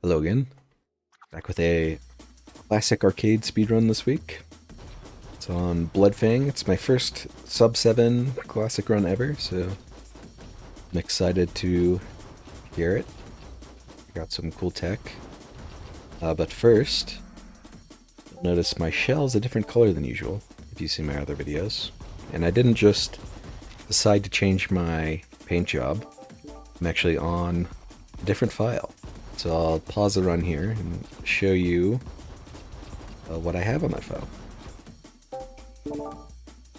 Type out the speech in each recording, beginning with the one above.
Hello again. Back with a classic arcade speedrun this week. It's on Bloodfang. It's my first sub 7 classic run ever, so I'm excited to hear it. Got some cool tech. But first, notice my shell is a different color than usual, if you see my other videos. And I didn't just decide to change my paint job. I'm actually on a different file. So I'll pause the run here and show you what I have on that file.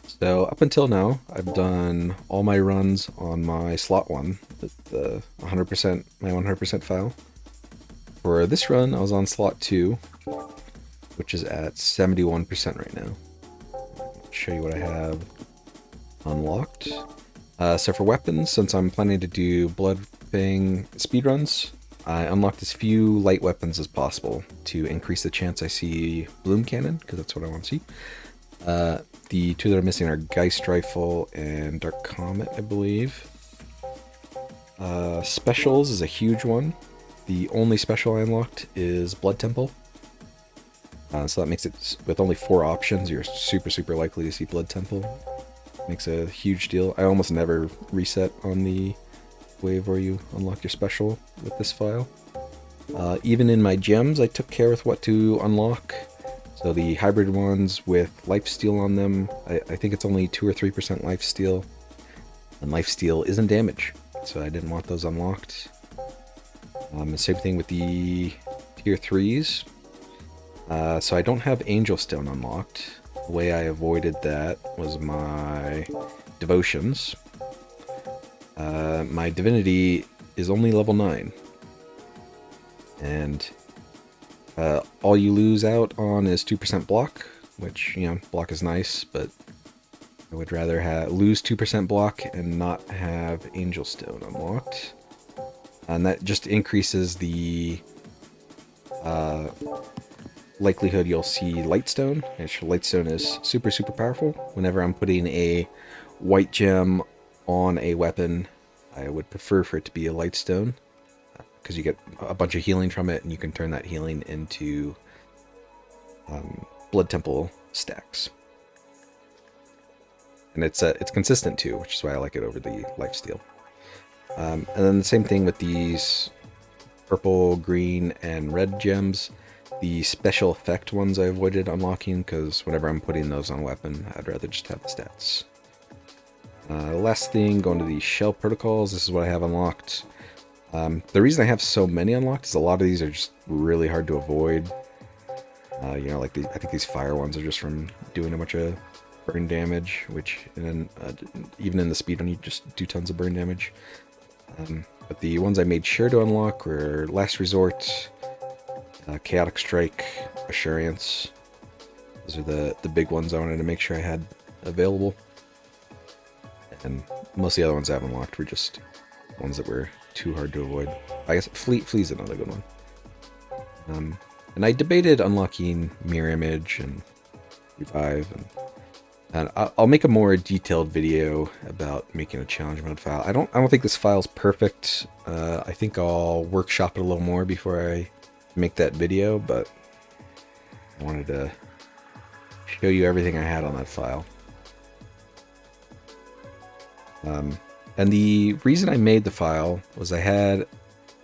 So up until now, I've done all my runs on my slot 1, the 100%, my 100% file. For this run, I was on slot 2, which is at 71% right now. I'll show you what I have unlocked. So for weapons, since I'm planning to do Bloodfang speedruns, I unlocked as few light weapons as possible to increase the chance I see Bloom Cannon, because that's what I want to see. The two that are missing are Geist Rifle and Dark Comet, I believe. Specials is a huge one. The only special I unlocked is Blood Temple. So that makes it, with only 4 options, you're super likely to see Blood Temple. Makes a huge deal. I almost never reset on the wave where you unlock your special with this file. Even in my gems, I took care with what to unlock. So the hybrid ones with lifesteal on them, I think it's only 2 or 3% lifesteal. And lifesteal isn't damage, so I didn't want those unlocked. The same thing with the tier 3s. So I don't have Angel Stone unlocked. The way I avoided that was my devotions. My divinity is only level 9. And all you lose out on is 2% block, which, you know, block is nice, but I would rather lose 2% block and not have Angel Stone unlocked. And that just increases the likelihood you'll see Lightstone. Lightstone is super powerful. Whenever I'm putting a white gem on a weapon, I would prefer for it to be a Lightstone, because you get a bunch of healing from it, and you can turn that healing into Blood Temple stacks. And it's consistent too, which is why I like it over the lifesteal. And then the same thing with these purple, green, and red gems. The special effect ones I avoided unlocking, because whenever I'm putting those on a weapon, I'd rather just have the stats. Last thing, going to the shell protocols, this is what I have unlocked. The reason I have so many unlocked is a lot of these are just really hard to avoid. You know, like I think these fire ones are just from doing a bunch of burn damage, which even in the speedrun you just do tons of burn damage. But the ones I made sure to unlock were Last Resort, Chaotic Strike, Assurance. Those are the big ones I wanted to make sure I had available. And most of the other ones I have unlocked were just ones that were too hard to avoid. I guess Flea's another good one. And I debated unlocking Mirror Image and Revive, and I'll make a more detailed video about making a challenge mode file. I don't think this file's perfect. I think I'll workshop it a little more before I make that video, but I wanted to show you everything I had on that file. And the reason I made the file was I had a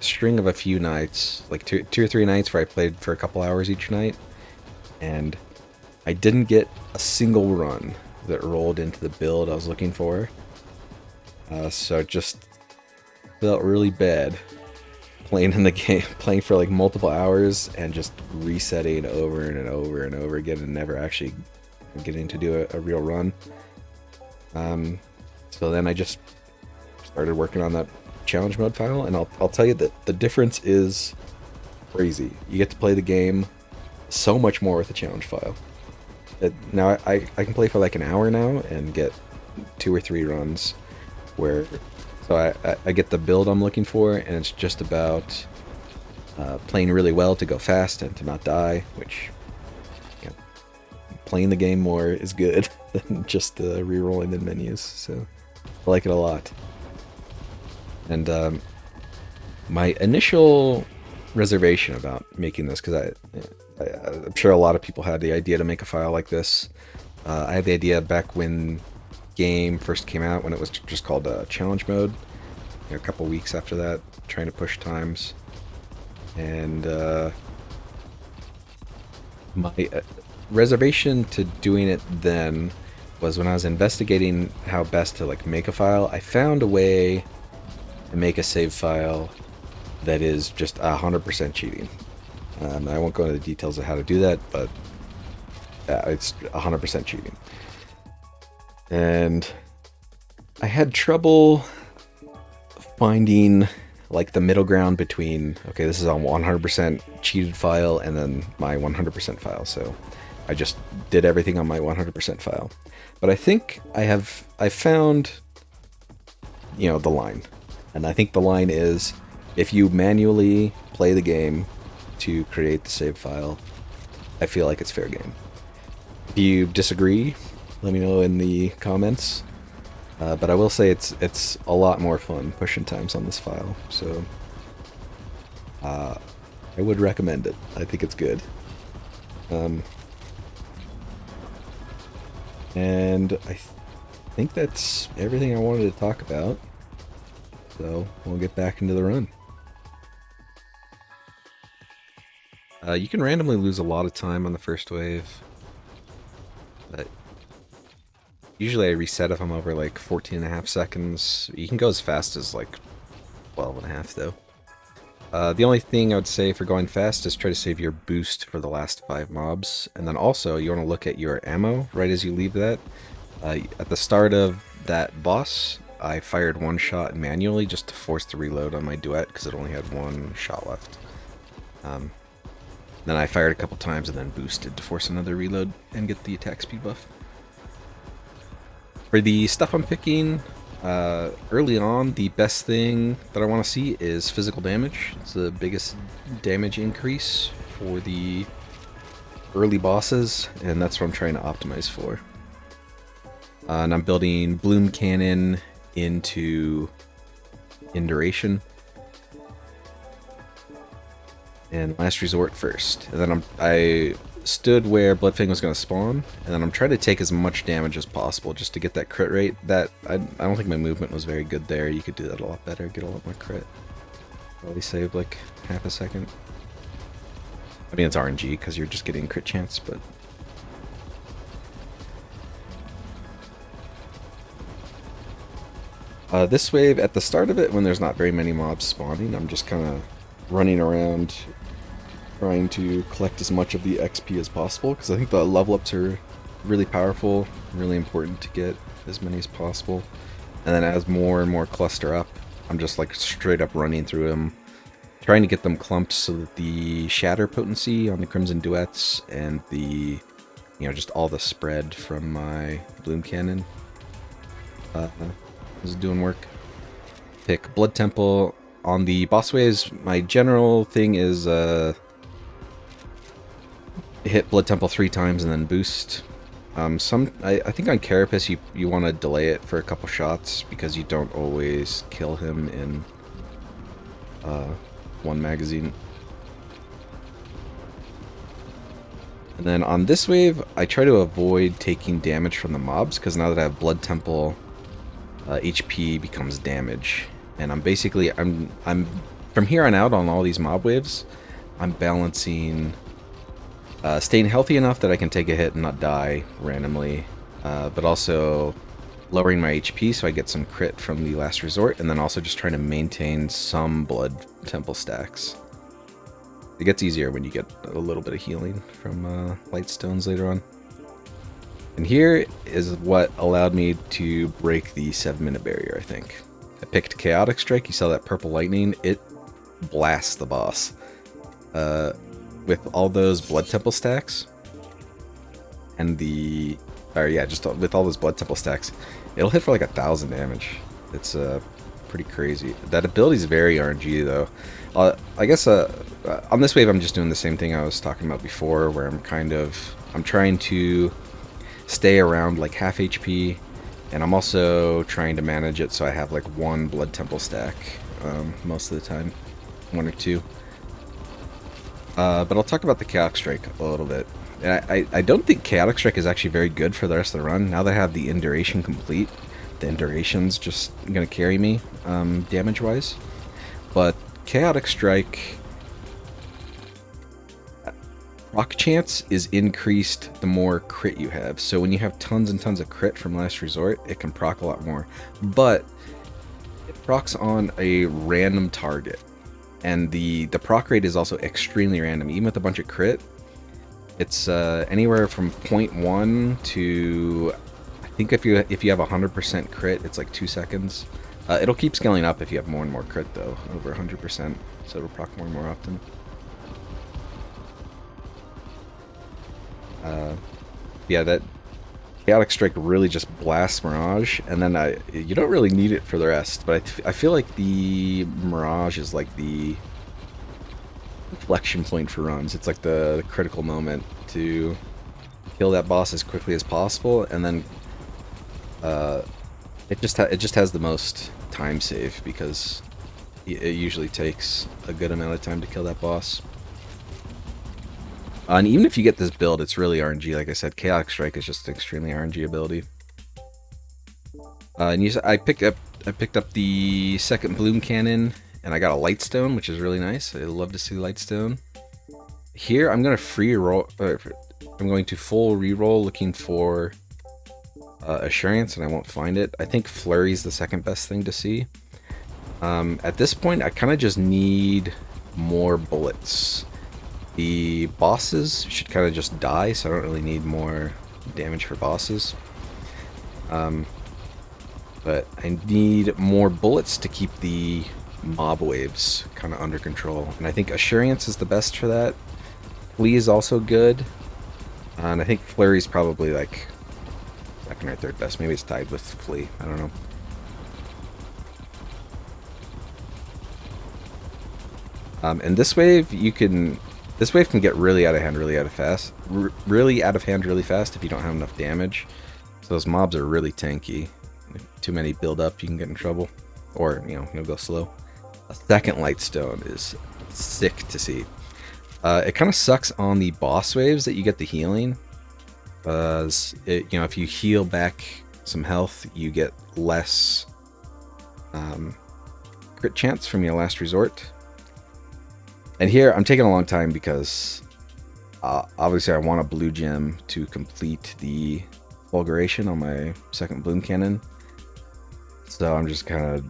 string of a few nights, like two or three nights where I played for a couple hours each night, and I didn't get a single run that rolled into the build I was looking for. So it just felt really bad playing in the game, playing for like multiple hours and just resetting over and over again and never actually getting to do a real run. So then I just started working on that challenge mode file, and I'll tell you that the difference is crazy. You get to play the game so much more with the challenge file. Now I can play for like an hour now and get 2 or 3 runs where, so I get the build I'm looking for, and it's just about playing really well to go fast and to not die, which, you know, playing the game more is good than just re-rolling in menus, so I like it a lot. And my initial reservation about making this because I'm sure a lot of people had the idea to make a file like this. I had the idea back when game first came out, when it was just called challenge mode. A couple weeks after that, trying to push times, and my reservation to doing it then was when I was investigating how best to like make a file. I found a way to make a save file that is just 100% cheating. I won't go into the details of how to do that, but it's 100% cheating. And I had trouble finding like the middle ground between, okay, this is a 100% cheated file and then my 100% file. So I just did everything on my 100% file. But I think I found, you know, the line. And I think the line is, if you manually play the game to create the save file, I feel like it's fair game. If you disagree, let me know in the comments. But I will say it's a lot more fun pushing times on this file, so I would recommend it. I think it's good. And I think that's everything I wanted to talk about. So we'll get back into the run. You can randomly lose a lot of time on the first wave, but usually I reset if I'm over like 14.5 seconds. You can go as fast as like 12.5 though. The only thing I would say for going fast is try to save your boost for the last 5 mobs, and then also you want to look at your ammo right as you leave that. At the start of that boss, I fired 1 shot manually just to force the reload on my duet because it only had 1 shot left. Then I fired a couple times and then boosted to force another reload and get the attack speed buff. For the stuff I'm picking, early on, the best thing that I want to see is physical damage. It's the biggest damage increase for the early bosses, and that's what I'm trying to optimize for. And I'm building Bloom Cannon into Induration and Last Resort first. And then I stood where Bloodfang was going to spawn, and then I'm trying to take as much damage as possible just to get that crit rate. That I don't think my movement was very good there. You could do that a lot better, get a lot more crit. Probably saved like half a second. I mean, it's RNG because you're just getting crit chance, but this wave, at the start of it, when there's not very many mobs spawning, I'm just kind of running around trying to collect as much of the XP as possible, because I think the level ups are really powerful, really important to get as many as possible. And then as more and more cluster up, I'm just like straight up running through them, trying to get them clumped so that the shatter potency on the Crimson Duets and the, you know, just all the spread from my Bloom Cannon is doing work. Pick Blood Temple. On the boss waves, my general thing is hit Blood Temple 3 times and then boost. I think on Carapace you want to delay it for a couple shots because you don't always kill him in one magazine. And then on this wave, I try to avoid taking damage from the mobs because now that I have Blood Temple, HP becomes damage. And I'm basically, I'm from here on out on all these mob waves, I'm balancing staying healthy enough that I can take a hit and not die randomly, but also lowering my HP so I get some crit from the Last Resort, and then also just trying to maintain some Blood Temple stacks. It gets easier when you get a little bit of healing from Light Stones later on. And here is what allowed me to break the 7-minute barrier, I think. I picked Chaotic Strike. You saw that purple lightning. It blasts the boss. With all those Blood Temple stacks, and with all those Blood Temple stacks, it'll hit for like 1,000 damage. It's pretty crazy. That ability is very RNG though. I guess on this wave I'm just doing the same thing I was talking about before, where I'm trying to stay around like half HP. And I'm also trying to manage it so I have like 1 Blood Temple stack most of the time, 1 or 2. But I'll talk about the Chaotic Strike a little bit. I don't think Chaotic Strike is actually very good for the rest of the run. Now that I have the Induration complete, the Induration's just going to carry me damage-wise. But Chaotic Strike... proc chance is increased the more crit you have. So when you have tons and tons of crit from Last Resort, it can proc a lot more. But it procs on a random target. And the proc rate is also extremely random. Even with a bunch of crit, it's anywhere from 0.1 to... I think if you have 100% crit, it's like 2 seconds. It'll keep scaling up if you have more and more crit, though, over 100%. So it'll proc more and more often. Yeah, that Chaotic Strike really just blasts Mirage, and then you don't really need it for the rest, but I feel like the Mirage is like the inflection point for runs. It's like the critical moment to kill that boss as quickly as possible, and then it just has the most time save, because it usually takes a good amount of time to kill that boss. And even if you get this build, it's really RNG. Like I said, Chaotic Strike is just an extremely RNG ability. And I picked up the second Bloom Cannon, and I got a Lightstone, which is really nice. I love to see Lightstone. Here, I'm going to I'm going to full reroll looking for Assurance, and I won't find it. I think Flurry's the second best thing to see. At this point, I kind of just need more bullets. The bosses should kind of just die, so I don't really need more damage for bosses. But I need more bullets to keep the mob waves kind of under control. And I think Assurance is the best for that. Flee is also good. And I think Flurry's probably like second or third best. Maybe it's tied with Flee. I don't know. And this wave, this wave can get really out of hand really fast really fast if you don't have enough damage. So those mobs are really tanky. If too many build up, you can get in trouble. Or, you know, you'll go slow. A second Lightstone is sick to see. It kind of sucks on the boss waves that you get the healing. Because, you know, if you heal back some health, you get less crit chance from your Last Resort. And here, I'm taking a long time because obviously I want a blue gem to complete the Fulguration on my second Bloom Cannon. So I'm just kind of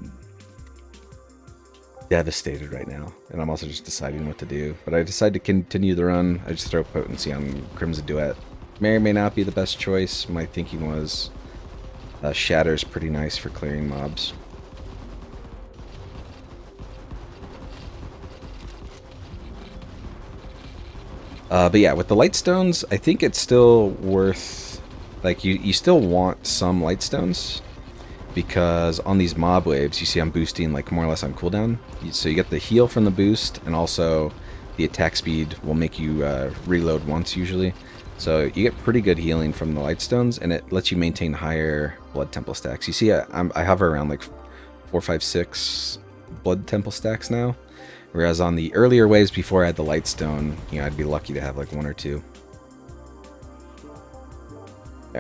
devastated right now. And I'm also just deciding what to do. But I decided to continue the run. I just throw Potency on Crimson Duet. May or may not be the best choice. My thinking was Shatter's pretty nice for clearing mobs. But yeah, with the Lightstones, I think it's still worth, like, you still want some Lightstones, because on these mob waves, you see I'm boosting, like, more or less on cooldown. So you get the heal from the boost, and also the attack speed will make you reload once, usually. So you get pretty good healing from the Lightstones, and it lets you maintain higher Blood Temple stacks. You see, I hover around, like, 4, 5, 6 Blood Temple stacks now. Whereas on the earlier waves before I had the Lightstone, you know, I'd be lucky to have like 1 or 2.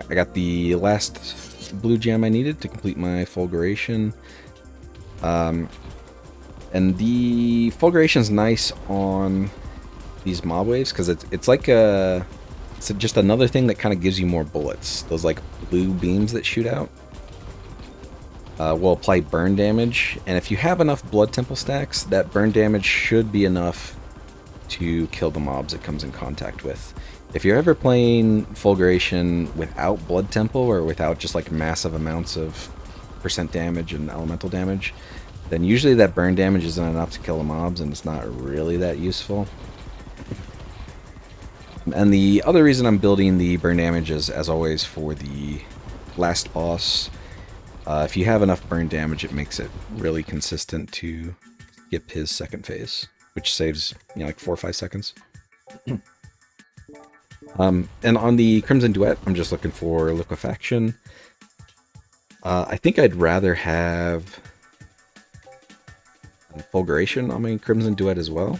I got the last blue gem I needed to complete my Fulguration. And the Fulguration's nice on these mob waves because it's like it's just another thing that kind of gives you more bullets. Those like blue beams that shoot out. Will apply burn damage, and if you have enough Blood Temple stacks, that burn damage should be enough to kill the mobs it comes in contact with. If you're ever playing Fulguration without Blood Temple, or without just like massive amounts of percent damage and elemental damage, then usually that burn damage isn't enough to kill the mobs, and it's not really that useful. And the other reason I'm building the burn damage is, as always, for the last boss. If you have enough burn damage, it makes it really consistent to skip his second phase, which saves, you know, like 4 or 5 seconds. And on the Crimson Duet, I'm just looking for Liquefaction. I think I'd rather have Fulguration on my Crimson Duet as well,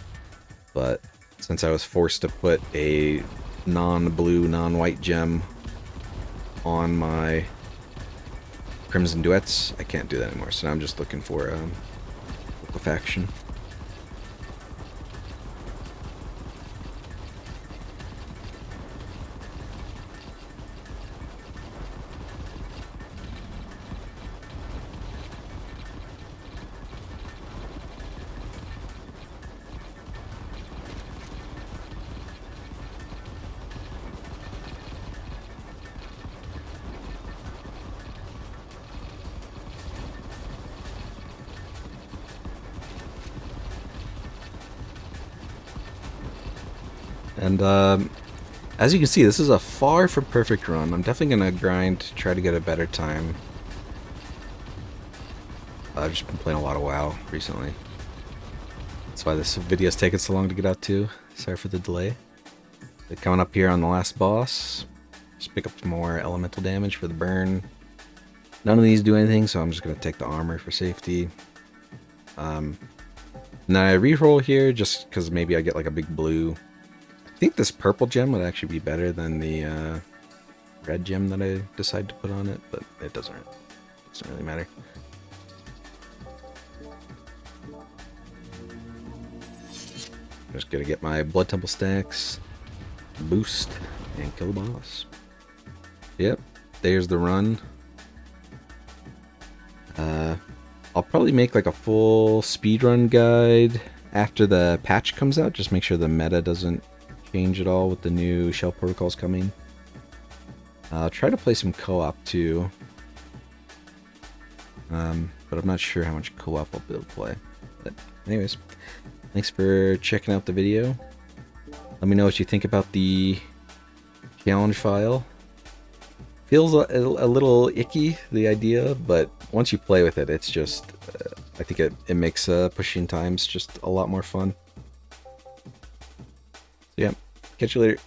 but since I was forced to put a non-blue, non-white gem on my Crimson Duets, I can't do that anymore. So now I'm just looking for liquefaction. And as you can see, this is a far from perfect run. I'm definitely going to grind to try to get a better time. I've just been playing a lot of WoW recently. That's why this video's taken so long to get out too. Sorry for the delay. But coming up here on the last boss. Just pick up some more elemental damage for the burn. None of these do anything, so I'm just going to take the armor for safety. And then I reroll here just because maybe I get like a big blue. I think this purple gem would actually be better than the red gem that I decide to put on it, but it doesn't really matter. I'm just gonna get my Blood Temple stacks, boost, and kill the boss. Yep, there's the run. I'll probably make like a full speedrun guide after the patch comes out, just make sure the meta doesn't change at all with the new shell protocols coming. I'll try to play some co-op too, but I'm not sure how much co-op I'll be able to play. But anyways, thanks for checking out the video. Let me know what you think about the challenge file. Feels a little icky, the idea, but once you play with it, it's just, I think it makes pushing times just a lot more fun. So yeah, catch you later.